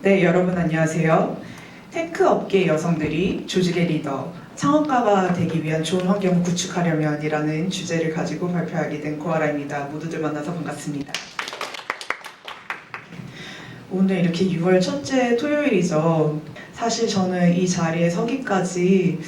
네, 여러분 안녕하세요. 테크 업계 여성들이 조직의 리더, 창업가가 되기 위한 좋은 환경을 구축하려면이라는 주제를 가지고 발표하게 된 고아라입니다. 모두들 만나서 반갑습니다. 오늘 이렇게 6월 첫째 토요일이죠. 사실 저는 이 자리에 서기까지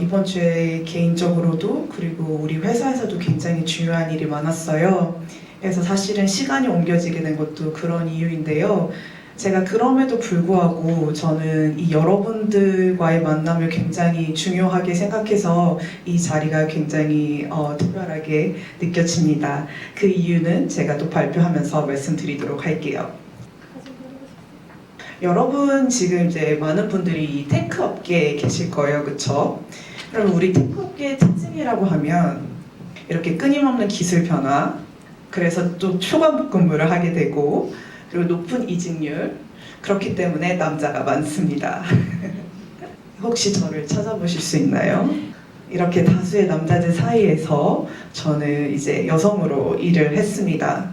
이번 주에 개인적으로도 그리고 우리 회사에서도 굉장히 중요한 일이 많았어요. 그래서 사실은 시간이 옮겨지게 된 것도 그런 이유인데요. 제가 그럼에도 불구하고 저는 이 여러분들과의 만남을 굉장히 중요하게 생각해서 이 자리가 굉장히 특별하게 느껴집니다. 그 이유는 제가 또 발표하면서 말씀드리도록 할게요. 여러분 지금 이제 많은 분들이 이 테크 업계에 계실 거예요, 그렇죠? 그럼 우리 테크 업계의 특징이라고 하면 이렇게 끊임없는 기술 변화, 그래서 또 초과목 근무를 하게 되고 그리고 높은 이직률, 그렇기 때문에 남자가 많습니다. 혹시 저를 찾아보실 수 있나요? 이렇게 다수의 남자들 사이에서 저는 이제 여성으로 일을 했습니다.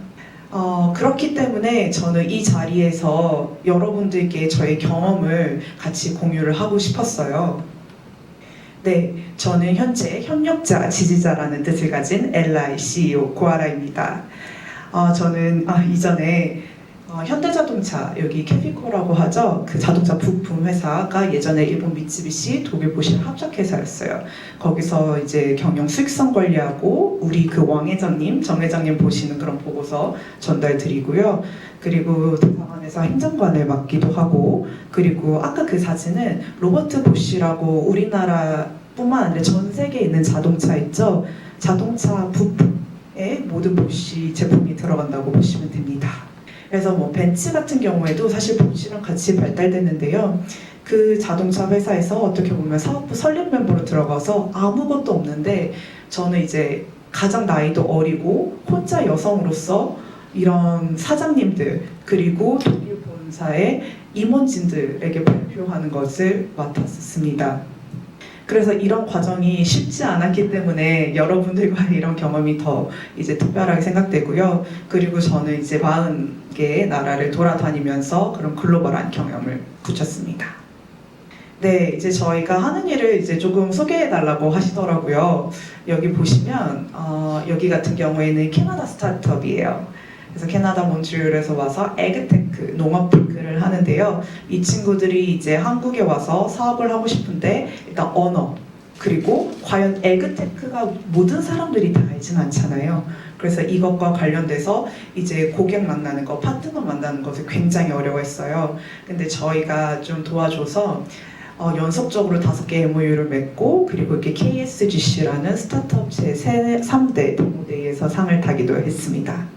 그렇기 때문에 저는 이 자리에서 여러분들께 저의 경험을 같이 공유를 하고 싶었어요. 네, 저는 현재 협력자, 지지자라는 뜻을 가진 LI CEO 고아라입니다. 저는 이전에 현대자동차, 여기 캐피코라고 하죠. 그 자동차 부품 회사가 예전에 일본 미쓰비시, 독일 보쉬 합작회사였어요. 거기서 이제 경영 수익성 관리하고 우리 그 왕 회장님, 정 회장님 보시는 그런 보고서 전달 드리고요. 그리고 대사관에서 행정관을 맡기도 하고, 그리고 아까 그 사진은 로버트 보쉬라고 우리나라뿐만 아니라 전 세계에 있는 자동차 있죠. 자동차 부품에 모든 보쉬 제품이 들어간다고 보시면 됩니다. 그래서 뭐 벤츠 같은 경우에도 사실 보쉬랑 같이 발달됐는데요. 그 자동차 회사에서 어떻게 보면 사업부 설립 멤버로 들어가서 아무것도 없는데 저는 이제 가장 나이도 어리고 혼자 여성으로서 이런 사장님들 그리고 독일 본사의 임원진들에게 발표하는 것을 맡았습니다. 그래서 이런 과정이 쉽지 않았기 때문에 여러분들과 이런 경험이 더 이제 특별하게 생각되고요. 그리고 저는 이제 40개의 나라를 돌아다니면서 그런 글로벌한 경험을 붙였습니다. 네, 이제 저희가 하는 일을 이제 조금 소개해달라고 하시더라고요. 여기 보시면 여기 같은 경우에는 캐나다 스타트업이에요. 그래서 캐나다 몬트리올에서 와서 에그테크, 농업 테크를 하는데요. 이 친구들이 이제 한국에 와서 사업을 하고 싶은데 일단 언어, 그리고 과연 에그테크가 모든 사람들이 다 알진 않잖아요. 그래서 이것과 관련돼서 이제 고객 만나는 거, 파트너 만나는 것을 굉장히 어려워했어요. 근데 저희가 좀 도와줘서 연속적으로 5개 MOU를 맺고 그리고 이렇게 KSGC라는 스타트업 제3대 대모대회에서 상을 타기도 했습니다.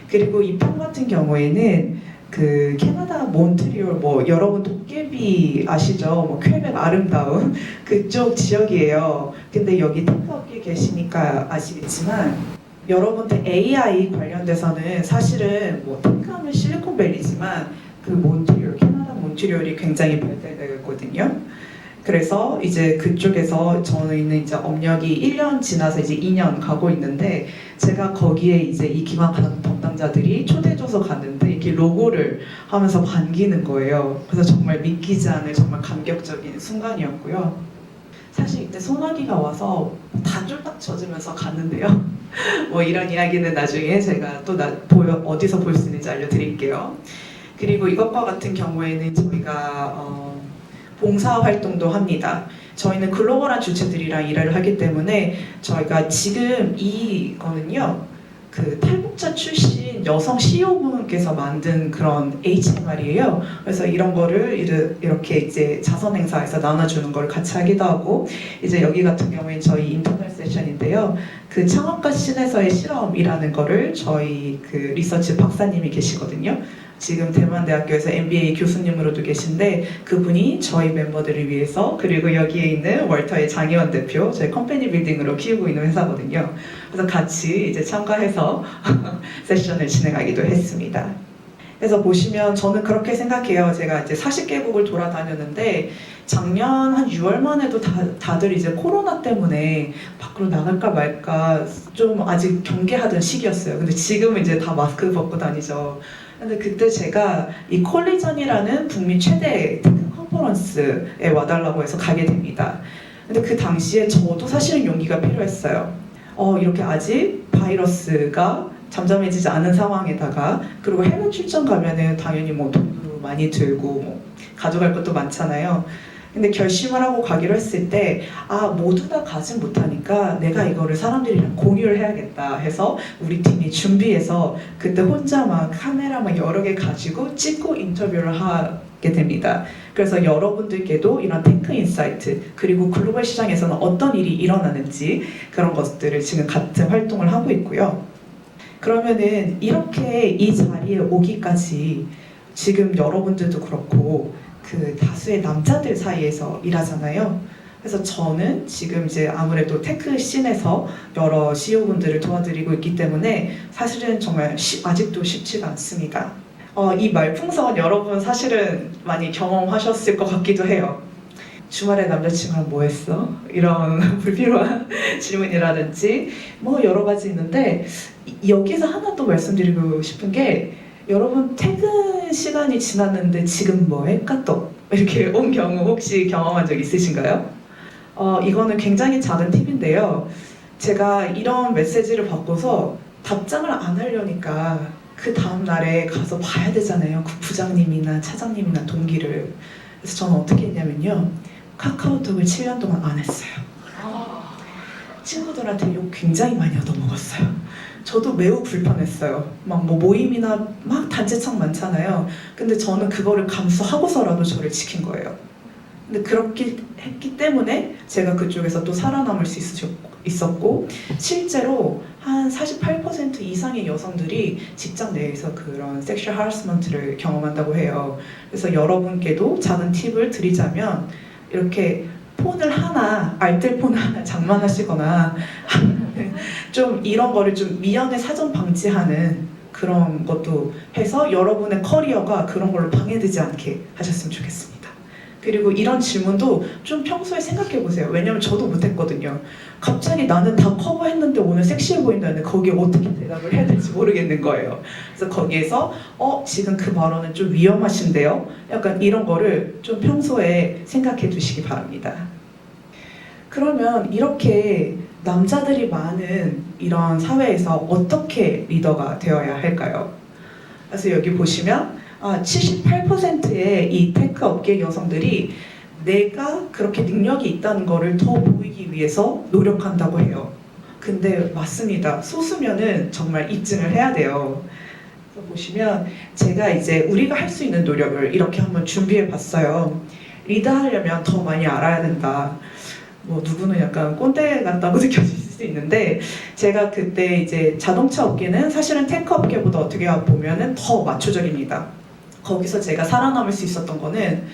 그리고 이 편 같은 경우에는 그 캐나다 몬트리올 뭐 여러분 도깨비 아시죠? 뭐 퀘벡 아름다운 그쪽 지역이에요. 근데 여기 테크업계에 계시니까 아시겠지만 여러분들 AI 관련돼서는 사실은 뭐 테크하면 실리콘밸리지만 그 몬트리올 캐나다 몬트리올이 굉장히 발달되었거든요. 그래서 이제 그쪽에서 저는 이제 업력이 1년 지나서 이제 2년 가고 있는데 제가 거기에 이제 이 기관 담당자들이 초대해줘서 갔는데 이렇게 로고를 하면서 반기는 거예요. 그래서 정말 믿기지 않을 정말 감격적인 순간이었고요. 사실 이때 소나기가 와서 다 쫄딱 젖으면서 갔는데요. 뭐 이런 이야기는 나중에 제가 또 어디서 볼 수 있는지 알려드릴게요. 그리고 이것과 같은 경우에는 저희가 봉사활동도 합니다. 저희는 글로벌한 주체들이랑 일을 하기 때문에 저희가 지금 이거는요, 그 탈북자 출신 여성 CEO분께서 만든 그런 HMR이에요. 그래서 이런 거를 이렇게 이제 자선 행사에서 나눠주는 걸 같이 하기도 하고, 이제 여기 같은 경우에는 저희 인터널 세션인데요. 그 창업가 신에서의 실험이라는 거를 저희 그 리서치 박사님이 계시거든요. 지금 대만대학교에서 MBA 교수님으로도 계신데 그분이 저희 멤버들을 위해서 그리고 여기에 있는 월터의 장혜원 대표 저희 컴퍼니 빌딩으로 키우고 있는 회사거든요. 그래서 같이 이제 참가해서 세션을 진행하기도 했습니다. 그래서 보시면 저는 그렇게 생각해요. 제가 이제 40개국을 돌아다녔는데 작년 한 6월만 해도 다들 이제 코로나 때문에 밖으로 나갈까 말까 좀 아직 경계하던 시기였어요. 근데 지금은 이제 다 마스크 벗고 다니죠. 근데 그때 제가 이 콜리전이라는 북미 최대 테크 컨퍼런스에 와달라고 해서 가게 됩니다. 근데 그 당시에 저도 사실은 용기가 필요했어요. 이렇게 아직 바이러스가 잠잠해지지 않은 상황에다가 그리고 해외 출장 가면은 당연히 뭐 돈도 많이 들고 뭐 가져갈 것도 많잖아요. 근데 결심을 하고 가기로 했을 때 모두 다 가진 못하니까 내가 이거를 사람들이랑 공유를 해야겠다 해서 우리 팀이 준비해서 그때 혼자 막 카메라 막 여러 개 가지고 찍고 인터뷰를 하게 됩니다. 그래서 여러분들께도 이런 테크 인사이트 그리고 글로벌 시장에서는 어떤 일이 일어나는지 그런 것들을 지금 같은 활동을 하고 있고요. 그러면은 이렇게 이 자리에 오기까지 지금 여러분들도 그렇고 그 다수의 남자들 사이에서 일하잖아요. 그래서 저는 지금 이제 아무래도 테크 씬에서 여러 CEO분들을 도와드리고 있기 때문에 사실은 정말 아직도 쉽지가 않습니다. 이 말풍선 여러분 사실은 많이 경험하셨을 것 같기도 해요. 주말에 남자친구랑 뭐 했어? 이런 불필요한 질문이라든지 뭐 여러 가지 있는데 여기서 하나 또 말씀드리고 싶은 게 여러분 퇴근 시간이 지났는데 지금 뭐 할까 또 이렇게 온 경우 혹시 경험한 적 있으신가요? 이거는 굉장히 작은 팁인데요. 제가 이런 메시지를 받고서 답장을 안 하려니까 그 다음 날에 가서 봐야 되잖아요. 그 부장님이나 차장님이나 동기를. 그래서 저는 어떻게 했냐면요. 카카오톡을 7년 동안 안 했어요. 친구들한테 욕 굉장히 많이 얻어먹었어요. 저도 매우 불편했어요. 막 뭐 모임이나 막 단체창 많잖아요. 근데 저는 그거를 감수하고서라도 저를 지킨 거예요. 근데 그렇게 했기 때문에 제가 그쪽에서 또 살아남을 수 있었고 실제로 한 48% 이상의 여성들이 직장 내에서 그런 섹슈얼 하라스먼트를 경험한다고 해요. 그래서 여러분께도 작은 팁을 드리자면 이렇게 폰을 하나, 알뜰폰을 하나 장만하시거나 좀 이런 거를 좀 미연에 사전 방지하는 그런 것도 해서 여러분의 커리어가 그런 걸로 방해되지 않게 하셨으면 좋겠습니다. 그리고 이런 질문도 좀 평소에 생각해 보세요. 왜냐면 저도 못했거든요. 갑자기 나는 다 커버했는데 오늘 섹시해 보인다는데 거기에 어떻게 대답을 해야 될지 모르겠는 거예요. 그래서 거기에서 지금 그 발언은 좀 위험하신데요? 약간 이런 거를 좀 평소에 생각해 두시기 바랍니다. 그러면 이렇게 남자들이 많은 이런 사회에서 어떻게 리더가 되어야 할까요? 그래서 여기 보시면 78%의 이 테크 업계 여성들이 내가 그렇게 능력이 있다는 거를 더 보이기 위해서 노력한다고 해요. 근데 맞습니다. 소수면은 정말 입증을 해야 돼요. 그래서 보시면 제가 이제 우리가 할 수 있는 노력을 이렇게 한번 준비해 봤어요. 리드하려면 더 많이 알아야 된다. 뭐 누구는 약간 꼰대 같다고 느껴질 수 있는데 제가 그때 이제 자동차 업계는 사실은 테크 업계보다 어떻게 보면은 더 마초적입니다. 거기서 제가 살아남을 수 있었던 거는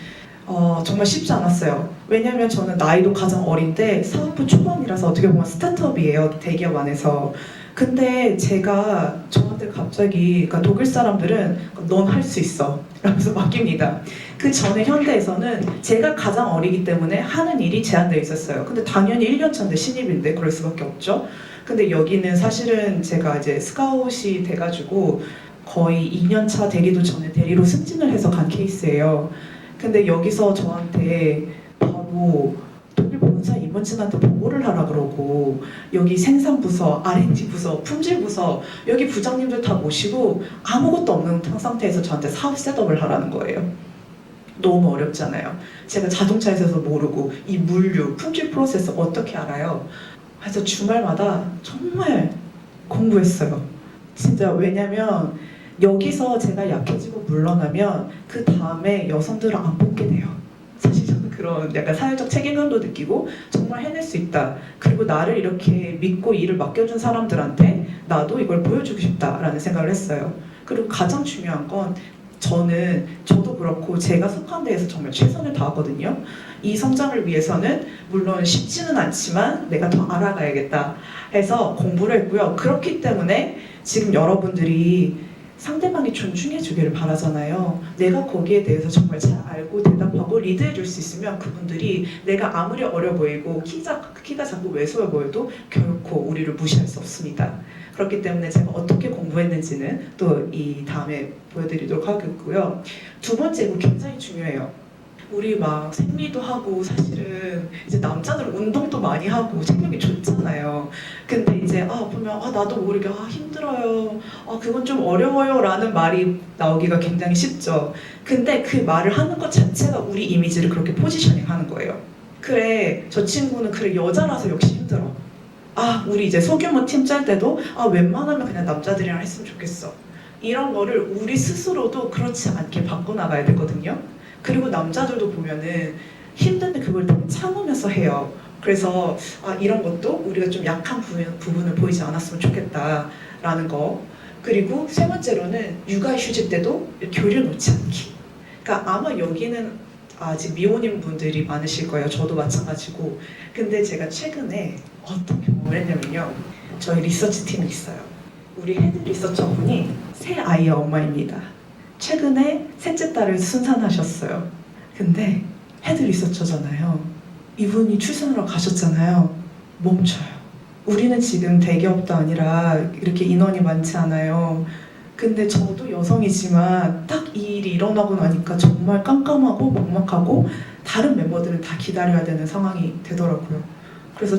정말 쉽지 않았어요. 왜냐면 저는 나이도 가장 어린데 사업부 초반이라서 어떻게 보면 스타트업이에요. 대기업 안에서. 근데 제가 저한테 갑자기 그러니까 독일 사람들은 넌 할 수 있어 라면서 맡깁니다. 그 전에 현대에서는 제가 가장 어리기 때문에 하는 일이 제한되어 있었어요. 근데 당연히 1년 차인데 신입인데 그럴 수밖에 없죠. 근데 여기는 사실은 제가 이제 스카웃이 돼가지고 거의 2년 차 되기도 전에 대리로 승진을 해서 간 케이스예요. 근데 여기서 저한테 바로 독일 본사 임원진한테 보고를 하라 그러고 여기 생산부서, R&D 부서, 품질부서 여기 부장님들 다 모시고 아무것도 없는 상태에서 저한테 사업 셋업을 하라는 거예요. 너무 어렵잖아요. 제가 자동차에서 모르고 이 물류, 품질 프로세스 어떻게 알아요? 그래서 주말마다 정말 공부했어요. 진짜 왜냐면 여기서 제가 약해지고 물러나면 그 다음에 여성들을 안 뽑게 돼요. 사실 저는 그런 약간 사회적 책임감도 느끼고 정말 해낼 수 있다. 그리고 나를 이렇게 믿고 일을 맡겨준 사람들한테 나도 이걸 보여주고 싶다라는 생각을 했어요. 그리고 가장 중요한 건 저도 그렇고 제가 속한 데에서 정말 최선을 다하거든요. 이 성장을 위해서는 물론 쉽지는 않지만 내가 더 알아가야겠다 해서 공부를 했고요. 그렇기 때문에 지금 여러분들이 상대방이 존중해 주기를 바라잖아요. 내가 거기에 대해서 정말 잘 알고 대답하고 리드해 줄 수 있으면 그분들이 내가 아무리 어려 보이고 키가 작고 왜소해 보여도 결코 우리를 무시할 수 없습니다. 그렇기 때문에 제가 어떻게 공부했는지는 또 이 다음에 보여드리도록 하겠고요. 두 번째, 이거 굉장히 중요해요. 우리 막 생리도 하고 사실은 이제 남자들은 운동도 많이 하고 체력이 좋잖아요. 근데 이제 보면 나도 모르게 힘들어요. 그건 좀 어려워요 라는 말이 나오기가 굉장히 쉽죠. 근데 그 말을 하는 것 자체가 우리 이미지를 그렇게 포지셔닝 하는 거예요. 그래, 저 친구는 그래 여자라서 역시 힘들어. 우리 이제 소규모 팀 짤 때도 웬만하면 그냥 남자들이랑 했으면 좋겠어. 이런 거를 우리 스스로도 그렇지 않게 바꿔나가야 되거든요. 그리고 남자들도 보면은 힘든데 그걸 다 참으면서 해요. 그래서 이런 것도 우리가 좀 약한 부분을 보이지 않았으면 좋겠다라는 거. 그리고 세 번째로는 육아 휴직 때도 교류 놓지 않기. 그러니까 아마 여기는 아직 미혼인 분들이 많으실 거예요. 저도 마찬가지고. 근데 제가 최근에 어떤 경험을 했냐면요. 저희 리서치 팀이 있어요. 우리 헤드 리서처분이 새 아이의 엄마입니다. 최근에 셋째 딸을 순산하셨어요. 근데 헤드 리서처잖아요. 이분이 출산하러 가셨잖아요. 멈춰요. 우리는 지금 대기업도 아니라 이렇게 인원이 많지 않아요. 근데 저도 여성이지만 딱 이 일이 일어나고 나니까 정말 깜깜하고 먹먹하고 다른 멤버들은 다 기다려야 되는 상황이 되더라고요. 그래서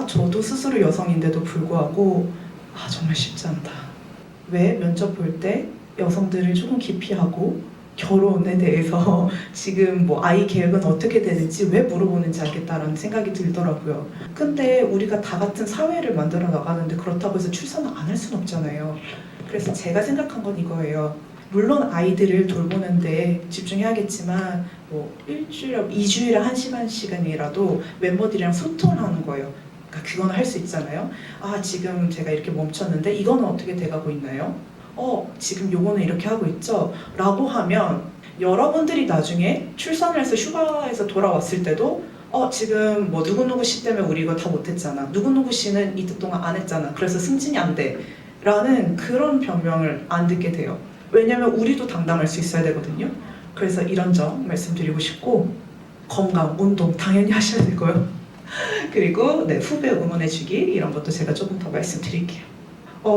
저도 스스로 여성인데도 불구하고 정말 쉽지 않다. 왜 면접 볼 때 여성들을 조금 기피하고 결혼에 대해서 지금 뭐 아이 계획은 어떻게 되는지 왜 물어보는지 알겠다라는 생각이 들더라고요. 근데 우리가 다 같은 사회를 만들어 나가는데 그렇다고 해서 출산을 안 할 수는 없잖아요. 그래서 제가 생각한 건 이거예요. 물론 아이들을 돌보는데 집중해야겠지만 뭐 일주일에 2주일에 1시간씩이라도 멤버들이랑 소통을 하는 거예요. 그러니까 그건 할 수 있잖아요. 지금 제가 이렇게 멈췄는데 이거는 어떻게 돼가고 있나요? 지금 요거는 이렇게 하고 있죠? 라고 하면 여러분들이 나중에 출산을 해서 휴가에서 돌아왔을 때도 지금 뭐 누구누구 씨 때문에 우리 이거 다 못했잖아. 누구누구 씨는 이틀 동안 안 했잖아. 그래서 승진이 안 돼. 라는 그런 변명을 안 듣게 돼요. 왜냐면 우리도 당당할 수 있어야 되거든요. 그래서 이런 점 말씀드리고 싶고, 건강, 운동 당연히 하셔야 되고요. 그리고 후배 응원해주기 이런 것도 제가 조금 더 말씀드릴게요.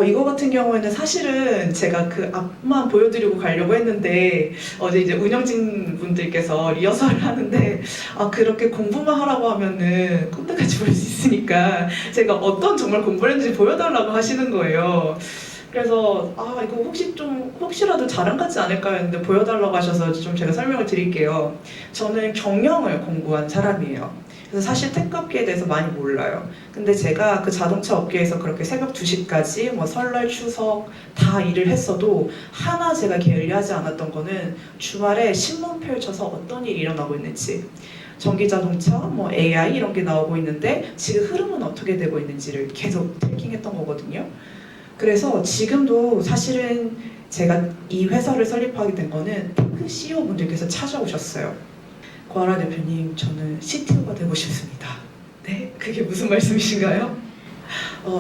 이거 같은 경우에는 사실은 제가 그 앞만 보여드리고 가려고 했는데 어제 이제 운영진 분들께서 리허설을 하는데 그렇게 공부만 하라고 하면은 꼰대같이 보일 수 있으니까 제가 어떤 정말 공부를 했는지 보여달라고 하시는 거예요. 그래서 이거 혹시라도 자랑 같지 않을까 했는데 보여달라고 하셔서 좀 제가 설명을 드릴게요. 저는 경영을 공부한 사람이에요. 그래서 사실 테크업계에 대해서 많이 몰라요. 근데 제가 그 자동차 업계에서 그렇게 새벽 2시까지 뭐 설날, 추석 다 일을 했어도 하나 제가 게을리하지 않았던 거는 주말에 신문 펼쳐서 어떤 일이 일어나고 있는지, 전기자동차, 뭐 AI 이런 게 나오고 있는데 지금 흐름은 어떻게 되고 있는지를 계속 트래킹했던 거거든요. 그래서 지금도 사실은 제가 이 회사를 설립하게 된 거는 테크 CEO 분들께서 찾아오셨어요. 고아라 대표님, 저는 CTO가 되고 싶습니다. 네? 그게 무슨 말씀이신가요?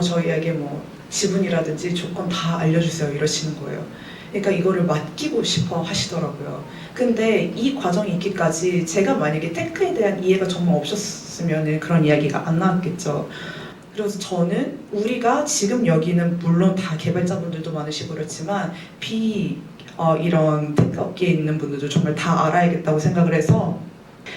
저희에게 뭐 지분이라든지 조건 다 알려주세요 이러시는 거예요. 그러니까 이거를 맡기고 싶어 하시더라고요. 근데 이 과정이 있기까지 제가 만약에 테크에 대한 이해가 정말 없었으면 그런 이야기가 안 나왔겠죠. 그래서 저는 우리가 지금 여기는 물론 다 개발자분들도 많으시고 그렇지만 이런 테크 업계에 있는 분들도 정말 다 알아야겠다고 생각을 해서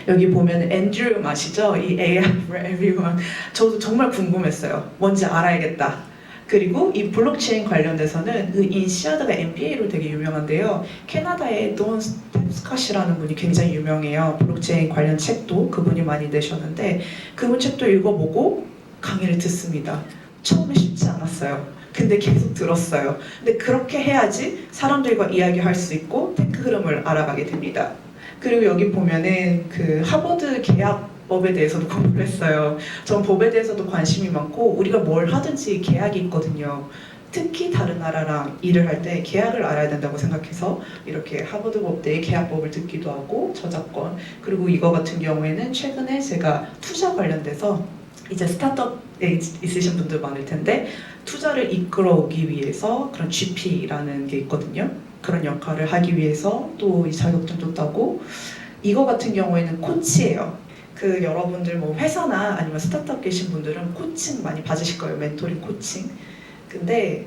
여기 보면 앤드류 아시죠? 이 AI for everyone. 저도 정말 궁금했어요. 뭔지 알아야겠다. 그리고 이 블록체인 관련돼서는 그 인시아드가 MBA로 되게 유명한데요. 캐나다의 돈 스캇이라는 분이 굉장히 유명해요. 블록체인 관련 책도 그분이 많이 내셨는데 그분 책도 읽어보고 강의를 듣습니다. 처음에 쉽지 않았어요. 근데 계속 들었어요. 근데 그렇게 해야지 사람들과 이야기할 수 있고 테크 흐름을 알아가게 됩니다. 그리고 여기 보면은 그 하버드 계약법에 대해서도 공부를 했어요. 전 법에 대해서도 관심이 많고 우리가 뭘 하든지 계약이 있거든요. 특히 다른 나라랑 일을 할 때 계약을 알아야 된다고 생각해서 이렇게 하버드 법대의 계약법을 듣기도 하고 저작권, 그리고 이거 같은 경우에는 최근에 제가 투자 관련돼서 이제 스타트업에 있으신 분들 많을 텐데 투자를 이끌어오기 위해서 그런 GP라는 게 있거든요. 그런 역할을 하기 위해서 또 이 자격증도 따고, 이거 같은 경우에는 코치예요. 그 여러분들 뭐 회사나 아니면 스타트업 계신 분들은 코칭 많이 받으실 거예요. 멘토링 코칭. 근데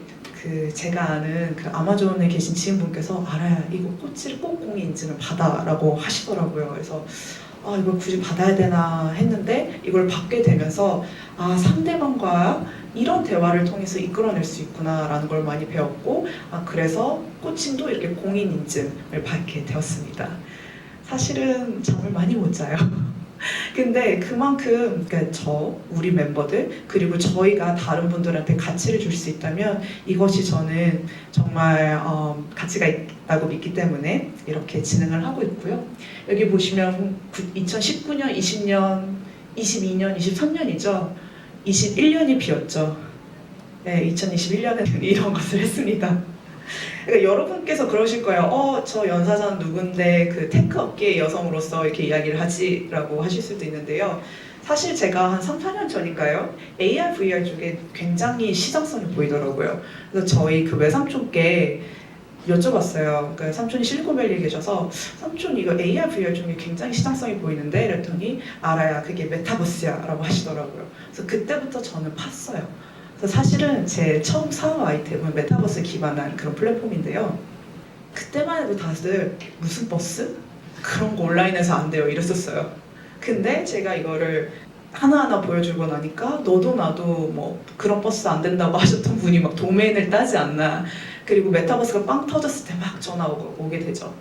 제가 아는 아마존에 계신 지인분께서 알아야 이거 꽃을 꼭 공인 인증을 받아라고 하시더라고요. 그래서 이걸 굳이 받아야 되나 했는데 이걸 받게 되면서 상대방과 이런 대화를 통해서 이끌어낼 수 있구나라는 걸 많이 배웠고 그래서 코칭도 이렇게 공인 인증을 받게 되었습니다. 사실은 잠을 많이 못 자요. 근데 그만큼 우리 멤버들 그리고 저희가 다른 분들한테 가치를 줄 수 있다면 이것이 저는 정말 가치가 있다고 믿기 때문에 이렇게 진행을 하고 있고요. 여기 보시면 2019년, 20년, 22년, 23년이죠. 21년이 비었죠. 네, 2021년에 이런 것을 했습니다. 그러니까 여러분께서 그러실 거예요. 저 연사자는 누군데 테크 업계의 여성으로서 이렇게 이야기를 하지라고 하실 수도 있는데요. 사실 제가 한 3, 4년 전인가요? AR, VR 쪽에 굉장히 시장성이 보이더라고요. 그래서 저희 외삼촌께 여쭤봤어요. 그러니까 삼촌이 실리콘밸리에 계셔서 삼촌 이거 AR, VR 쪽에 굉장히 시장성이 보이는데 이랬더니 알아야 그게 메타버스야 라고 하시더라고요. 그래서 그때부터 저는 팠어요. 그래서 사실은 제 처음 사업 아이템은 메타버스 기반한 그런 플랫폼인데요. 그때만 해도 다들 무슨 버스? 그런 거 온라인에서 안 돼요 이랬었어요. 근데 제가 이거를 하나하나 보여주고 나니까 너도 나도 뭐 그런 버스 안 된다고 하셨던 분이 막 도메인을 따지 않나. 그리고 메타버스가 빵 터졌을 때 막 전화 오게 되죠.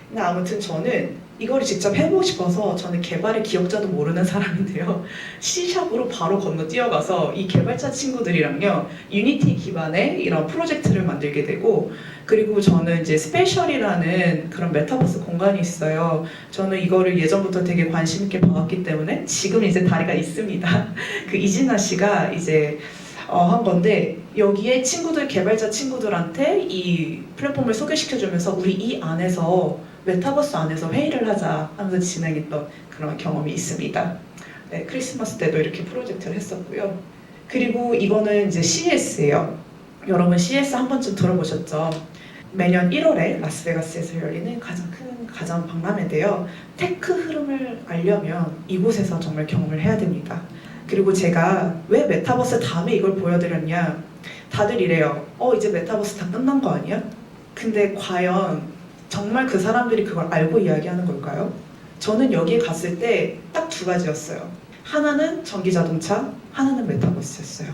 근데 아무튼 저는 이거를 직접 해보고 싶어서 저는 개발의 기억자도 모르는 사람인데요. C샵으로 바로 건너뛰어가서 이 개발자 친구들이랑요 유니티 기반의 이런 프로젝트를 만들게 되고 그리고 저는 이제 스페셜이라는 그런 메타버스 공간이 있어요. 저는 이거를 예전부터 되게 관심 있게 봐왔기 때문에 지금 이제 다리가 있습니다. 이진아 씨가 이제 한 건데 여기에 개발자 친구들한테 이 플랫폼을 소개시켜주면서 우리 이 안에서 메타버스 안에서 회의를 하자 하면서 진행했던 그런 경험이 있습니다. 네, 크리스마스 때도 이렇게 프로젝트를 했었고요. 그리고 이거는 이제 CES예요. 여러분 CES 한 번쯤 들어보셨죠? 매년 1월에 라스베가스에서 열리는 가장 큰 가전 박람회인데요. 테크 흐름을 알려면 이곳에서 정말 경험을 해야 됩니다. 그리고 제가 왜 메타버스 다음에 이걸 보여드렸냐? 다들 이래요. 이제 메타버스 다 끝난 거 아니야? 근데 과연 정말 그 사람들이 그걸 알고 이야기하는 걸까요? 저는 여기에 갔을 때 딱 두 가지였어요. 하나는 전기자동차, 하나는 메타버스였어요.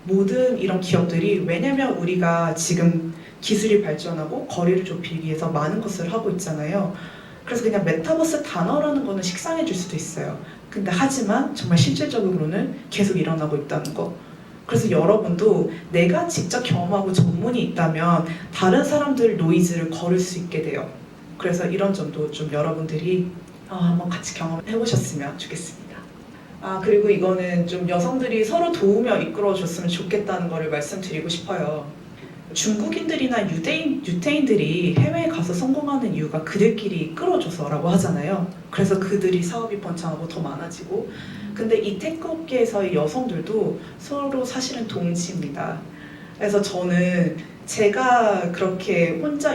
모든 이런 기업들이 왜냐면 우리가 지금 기술이 발전하고 거리를 좁히기 위해서 많은 것을 하고 있잖아요. 그래서 그냥 메타버스 단어라는 거는 식상해질 수도 있어요. 근데 하지만 정말 실질적으로는 계속 일어나고 있다는 거. 그래서 여러분도 내가 직접 경험하고 전문이 있다면 다른 사람들 노이즈를 걸을 수 있게 돼요. 그래서 이런 점도 좀 여러분들이 한번 같이 경험해 보셨으면 좋겠습니다. 그리고 이거는 좀 여성들이 서로 도우며 이끌어줬으면 좋겠다는 거를 말씀드리고 싶어요. 중국인들이나 유태인들이 해외에 가서 성공하는 이유가 그들끼리 끌어줘서라고 하잖아요. 그래서 그들이 사업이 번창하고 더 많아지고 근데 이 테크 업계에서의 여성들도 서로 사실은 동지입니다. 그래서 저는 제가 그렇게 혼자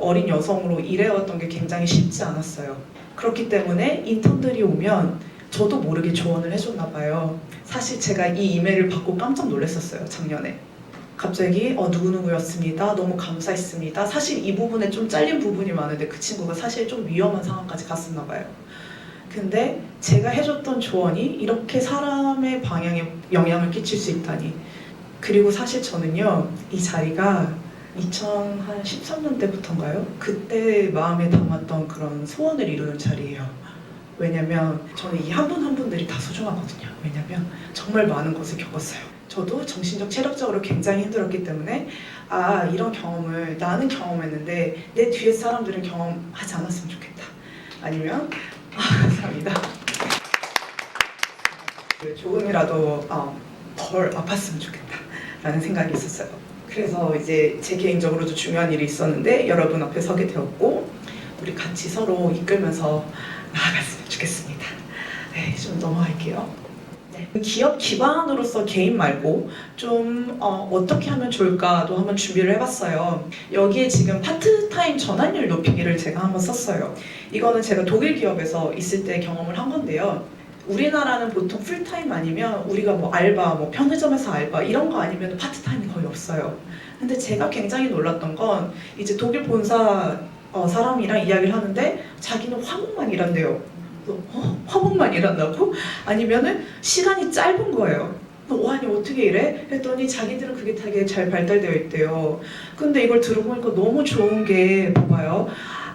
어린 여성으로 일해왔던 게 굉장히 쉽지 않았어요. 그렇기 때문에 인턴들이 오면 저도 모르게 조언을 해줬나 봐요. 사실 제가 이 이메일을 받고 깜짝 놀랐었어요, 작년에. 갑자기 누구누구였습니다. 너무 감사했습니다. 사실 이 부분에 좀 잘린 부분이 많은데 그 친구가 사실 좀 위험한 상황까지 갔었나 봐요. 근데 제가 해줬던 조언이 이렇게 사람의 방향에 영향을 끼칠 수 있다니. 그리고 사실 저는요 이 자리가 2013년 때부터인가요? 그때 마음에 담았던 그런 소원을 이루는 자리예요. 왜냐면 저는 이 한 분 한 분들이 다 소중하거든요. 왜냐면 정말 많은 것을 겪었어요. 저도 정신적, 체력적으로 굉장히 힘들었기 때문에 이런 경험을 나는 경험했는데 내 뒤에 사람들은 경험하지 않았으면 좋겠다. 아니면 감사합니다. 조금이라도 덜 아팠으면 좋겠다 라는 생각이 있었어요. 그래서 이제 제 개인적으로도 중요한 일이 있었는데 여러분 앞에 서게 되었고 우리 같이 서로 이끌면서 나아갔으면 좋겠습니다. 네, 좀 넘어갈게요. 네. 기업 기반으로서 개인 말고 좀 어떻게 하면 좋을까도 한번 준비를 해봤어요. 여기에 지금 파트타임 전환율 높이기를 제가 한번 썼어요. 이거는 제가 독일 기업에서 있을 때 경험을 한 건데요. 우리나라는 보통 풀타임 아니면 우리가 뭐 알바, 뭐 편의점에서 알바 이런 거 아니면 파트타임이 거의 없어요. 근데 제가 굉장히 놀랐던 건 이제 독일 본사 사람이랑 이야기를 하는데 자기는 화목만 일한대요. 그래서 화목만 일한다고? 아니면은 시간이 짧은 거예요. 아니 어떻게 이래? 했더니 자기들은 그게 되게 잘 발달되어 있대요. 근데 이걸 들어보니까 너무 좋은 게 봐봐요.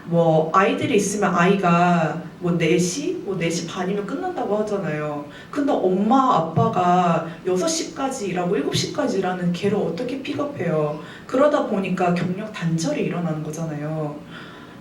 뭐 아이들이 있으면 아이가 뭐 4시? 뭐 4시 반이면 끝난다고 하잖아요. 근데 엄마 아빠가 6시까지 일하고 7시까지 일하는 걔를 어떻게 픽업해요? 그러다 보니까 경력 단절이 일어나는 거잖아요.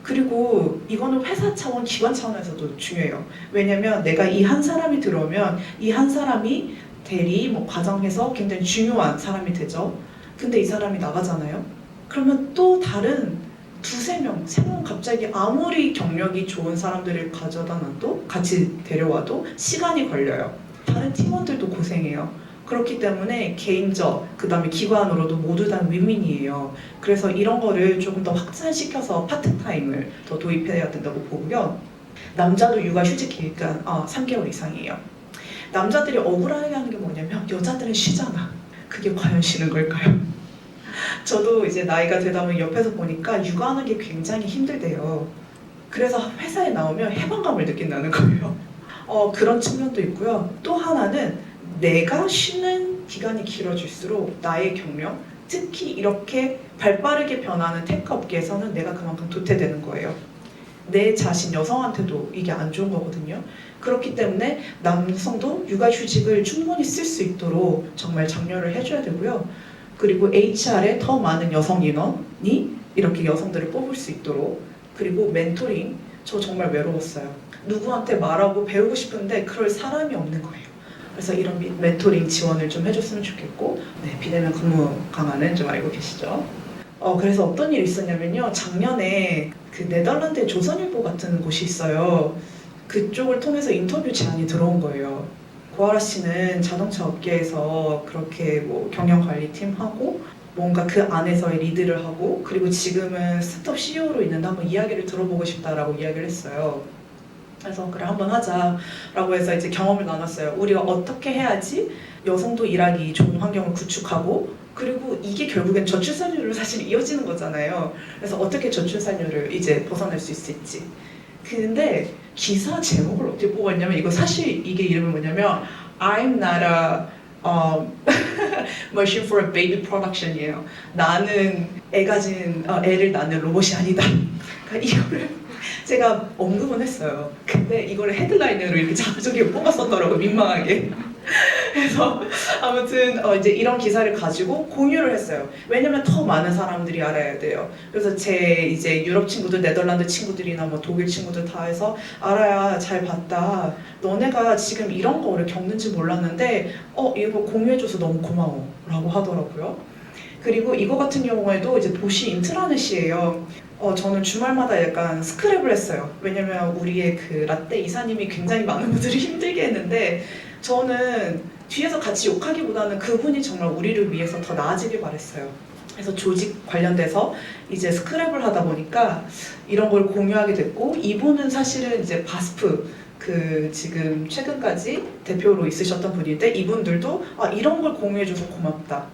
그리고 이거는 회사 차원, 기관 차원에서도 중요해요. 왜냐면 내가 이 한 사람이 들어오면 이 한 사람이 대리, 뭐 과정에서 굉장히 중요한 사람이 되죠. 근데 이 사람이 나가잖아요. 그러면 또 다른 두세 명, 세 명 갑자기 아무리 경력이 좋은 사람들을 가져다 놔도 같이 데려와도 시간이 걸려요. 다른 팀원들도 고생해요. 그렇기 때문에 개인적, 그 다음에 기관으로도 모두 다 윈윈이에요. 그래서 이런 거를 조금 더 확산시켜서 파트타임을 더 도입해야 된다고 보고요. 남자도 육아휴직 기간 3개월 이상이에요. 남자들이 억울하게 하는 게 뭐냐면 여자들은 쉬잖아. 그게 과연 쉬는 걸까요? 저도 이제 나이가 되다 보니 옆에서 보니까 육아하는 게 굉장히 힘들대요. 그래서 회사에 나오면 해방감을 느낀다는 거예요. 그런 측면도 있고요. 또 하나는 내가 쉬는 기간이 길어질수록 나의 경력, 특히 이렇게 발빠르게 변하는 테크 업계에서는 내가 그만큼 도태되는 거예요. 내 자신 여성한테도 이게 안 좋은 거거든요. 그렇기 때문에 남성도 육아휴직을 충분히 쓸 수 있도록 정말 장려를 해줘야 되고요. 그리고 HR에 더 많은 여성 인원이 이렇게 여성들을 뽑을 수 있도록, 그리고 멘토링, 저 정말 외로웠어요. 누구한테 말하고 배우고 싶은데 그럴 사람이 없는 거예요. 그래서 이런 멘토링 지원을 좀 해줬으면 좋겠고, 비대면 근무 강화는 좀 알고 계시죠? 그래서 어떤 일이 있었냐면요. 작년에 그 네덜란드의 조선일보 같은 곳이 있어요. 그쪽을 통해서 인터뷰 제안이 들어온 거예요. 고아라 씨는 자동차 업계에서 그렇게 뭐 경영관리팀 하고 뭔가 그 안에서의 리드를 하고 그리고 지금은 스타트업 CEO로 있는데 한번 이야기를 들어보고 싶다라고 이야기를 했어요. 그래서 그래 한번 하자라고 해서 이제 경험을 나눴어요. 우리가 어떻게 해야지 여성도 일하기 좋은 환경을 구축하고 그리고 이게 결국엔 저출산율로 사실 이어지는 거잖아요. 그래서 어떻게 저출산율을 이제 벗어날 수 있을지. 근데 기사 제목을 어떻게 뽑았냐면 이거 사실 이게 이름이 뭐냐면 I'm not a machine for a baby production이에요. 나는 애를 낳는 로봇이 아니다. 그러니까 이거를 제가 언급은 했어요. 근데 이걸 헤드라인으로 이렇게 자극적이게 뽑았었더라고요. 민망하게. 그래서 아무튼 이제 이런 기사를 가지고 공유를 했어요. 왜냐면 더 많은 사람들이 알아야 돼요. 그래서 제 이제 유럽 친구들, 네덜란드 친구들이나 뭐 독일 친구들 다 해서 알아야 잘 봤다. 너네가 지금 이런 거를 겪는지 몰랐는데 이거 공유해줘서 너무 고마워 라고 하더라고요. 그리고 이거 같은 경우에도 이제 도시 인트라넷이에요. 저는 주말마다 약간 스크랩을 했어요. 왜냐면 우리의 그 라떼 이사님이 굉장히 많은 분들이 힘들게 했는데 저는 뒤에서 같이 욕하기보다는 그분이 정말 우리를 위해서 더 나아지길 바랬어요. 그래서 조직 관련돼서 이제 스크랩을 하다 보니까 이런 걸 공유하게 됐고 이분은 사실은 이제 바스프 그 지금 최근까지 대표로 있으셨던 분인데 이분들도 이런 걸 공유해줘서 고맙다.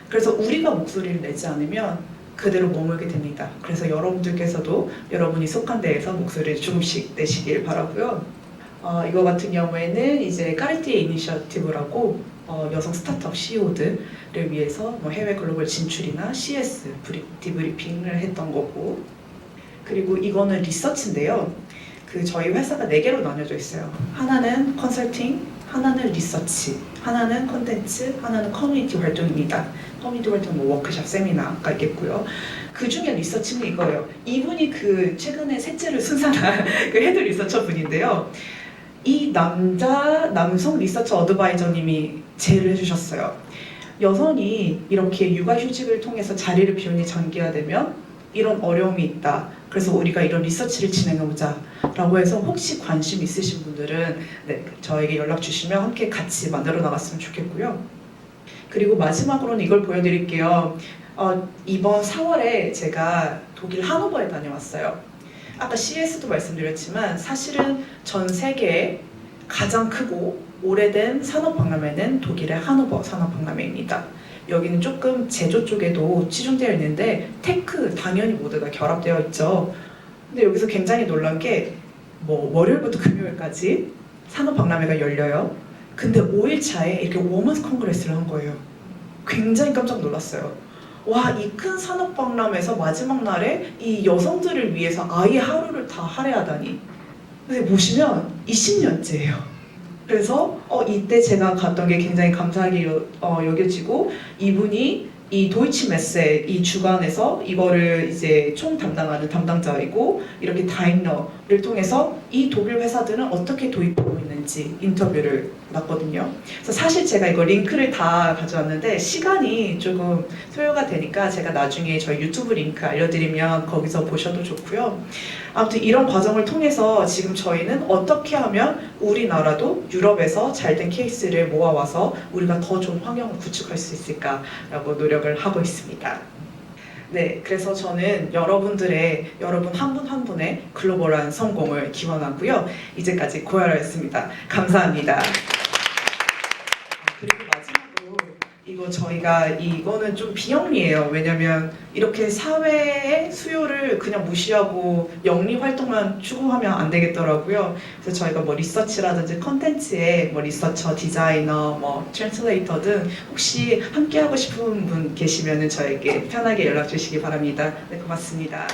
그래서 우리가 목소리를 내지 않으면 그대로 머물게 됩니다. 그래서 여러분들께서도 여러분이 속한 데에서 목소리를 조금씩 내시길 바라고요. 이거 같은 경우에는 이제 까르띠에 이니셔티브라고 여성 스타트업 CEO들을 위해서 뭐 해외 글로벌 진출이나 CS 디브리핑을 했던 거고, 그리고 이거는 리서치인데요. 그 저희 회사가 4개로 나뉘어져 있어요. 하나는 컨설팅, 하나는 리서치, 하나는 콘텐츠, 하나는 커뮤니티 활동입니다. 커뮤니티 활동 뭐 워크숍, 세미나가 있겠고요. 그 중에 리서치는 이거예요. 이분이 그 최근에 셋째를 순산한 그 헤드 리서처 분인데요. 이 남성 리서처 어드바이저님이 제의를 해주셨어요. 여성이 이렇게 육아휴직을 통해서 자리를 비우니 장기화되면 이런 어려움이 있다. 그래서 우리가 이런 리서치를 진행해보자 라고 해서 혹시 관심 있으신 분들은 저에게 연락 주시면 함께 같이 만들어 나갔으면 좋겠고요. 그리고 마지막으로는 이걸 보여드릴게요. 이번 4월에 제가 독일 하노버에 다녀왔어요. 아까 CS도 말씀드렸지만 사실은 전 세계에 가장 크고 오래된 산업박람회는 독일의 하노버 산업박람회입니다. 여기는 조금 제조 쪽에도 치중되어 있는데 테크 당연히 모두가 결합되어 있죠. 근데 여기서 굉장히 놀란 게 뭐 월요일부터 금요일까지 산업박람회가 열려요. 근데 5일 차에 이렇게 워먼스 콩그레스를 한 거예요. 굉장히 깜짝 놀랐어요. 와, 이 큰 산업박람회에서 마지막 날에 이 여성들을 위해서 아예 하루를 다 할애하다니. 근데 보시면 20년째예요. 그래서 이때 제가 갔던 게 굉장히 감사하게 여겨지고, 이분이 이 도이치 메세 이 주관에서 이거를 이제 총 담당하는 담당자이고, 이렇게 다임러를 통해서 이 독일 회사들은 어떻게 도입하고 있는지 인터뷰를 났거든요. 그래서 사실 제가 이거 링크를 다 가져왔는데 시간이 조금 소요가 되니까 제가 나중에 저희 유튜브 링크 알려드리면 거기서 보셔도 좋고요. 아무튼 이런 과정을 통해서 지금 저희는 어떻게 하면 우리나라도 유럽에서 잘된 케이스를 모아와서 우리가 더 좋은 환경을 구축할 수 있을까라고 노력을 하고 있습니다. 네, 그래서 저는 여러분 한 분 한 분의 글로벌한 성공을 기원하고요. 이제까지 고열하였습니다. 감사합니다. 그리고 마지막으로 이거는 좀 비영리예요. 왜냐면 이렇게 사회의 수요를 그냥 무시하고 영리 활동만 추구하면 안 되겠더라고요. 그래서 저희가 뭐 리서치라든지 컨텐츠에 뭐 리서처, 디자이너, 뭐 트랜슬레이터 등 혹시 함께 하고 싶은 분 계시면 저에게 편하게 연락 주시기 바랍니다. 네, 고맙습니다.